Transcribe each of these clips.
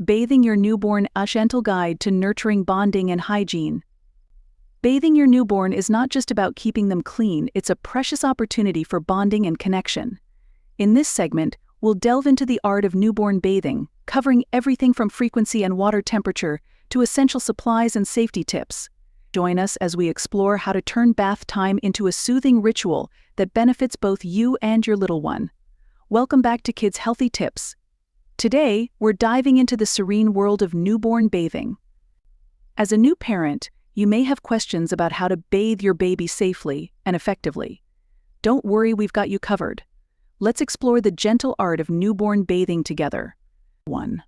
Bathing your newborn: a gentle guide to nurturing bonding and hygiene. Bathing your newborn is not just about keeping them clean, it's a precious opportunity for bonding and connection. In this segment, we'll delve into the art of newborn bathing, covering everything from frequency and water temperature to essential supplies and safety tips. Join us as we explore how to turn bath time into a soothing ritual that benefits both you and your little one. Welcome back to Kids Healthy Tips. Today, we're diving into the serene world of newborn bathing. As a new parent, you may have questions about how to bathe your baby safely and effectively. Don't worry, we've got you covered. Let's explore the gentle art of newborn bathing together. 1.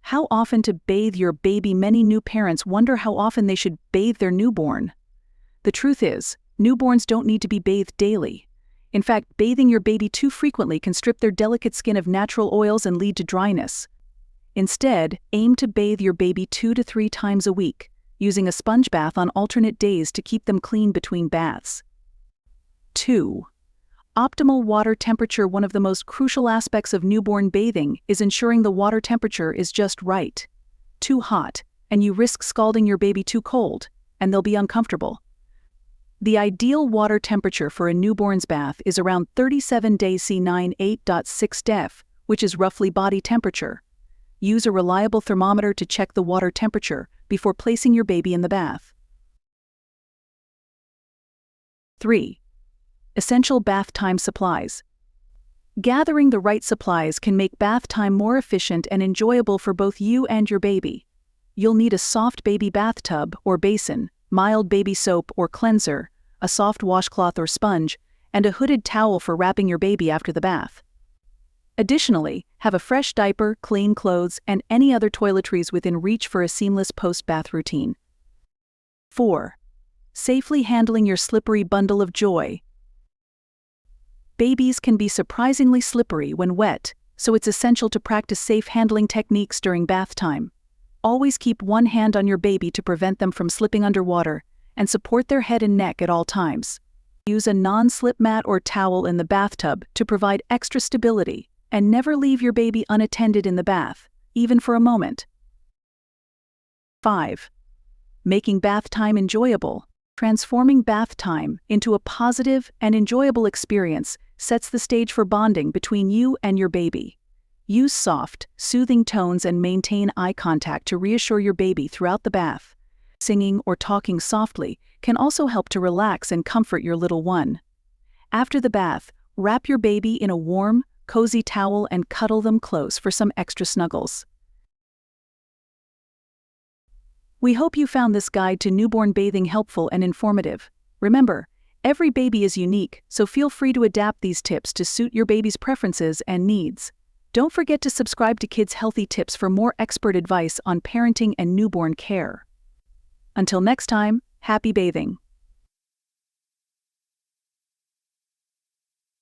How often to bathe your baby? Many new parents wonder how often they should bathe their newborn. The truth is, newborns don't need to be bathed daily. In fact, bathing your baby too frequently can strip their delicate skin of natural oils and lead to dryness. Instead, aim to bathe your baby 2 to 3 times a week, using a sponge bath on alternate days to keep them clean between baths. 2. Optimal water temperature. One of the most crucial aspects of newborn bathing is ensuring the water temperature is just right. Too hot, and you risk scalding your baby; too cold, and they'll be uncomfortable. The ideal water temperature for a newborn's bath is around 37 degrees C 98.6 def, which is roughly body temperature. Use a reliable thermometer to check the water temperature before placing your baby in the bath. 3. Essential bath time supplies. Gathering the right supplies can make bath time more efficient and enjoyable for both you and your baby. You'll need a soft baby bathtub or basin, mild baby soap or cleanser, a soft washcloth or sponge, and a hooded towel for wrapping your baby after the bath. Additionally, have a fresh diaper, clean clothes, and any other toiletries within reach for a seamless post-bath routine. 4. Safely handling your slippery bundle of joy. Babies can be surprisingly slippery when wet, so it's essential to practice safe handling techniques during bath time. Always keep one hand on your baby to prevent them from slipping underwater, and support their head and neck at all times. Use a non-slip mat or towel in the bathtub to provide extra stability, and never leave your baby unattended in the bath, even for a moment. 5. Making bath time enjoyable. Transforming bath time into a positive and enjoyable experience sets the stage for bonding between you and your baby. Use soft, soothing tones and maintain eye contact to reassure your baby throughout the bath. Singing or talking softly can also help to relax and comfort your little one. After the bath, wrap your baby in a warm, cozy towel and cuddle them close for some extra snuggles. We hope you found this guide to newborn bathing helpful and informative. Remember, every baby is unique, so feel free to adapt these tips to suit your baby's preferences and needs. Don't forget to subscribe to Kids Healthy Tips for more expert advice on parenting and newborn care. Until next time, happy bathing!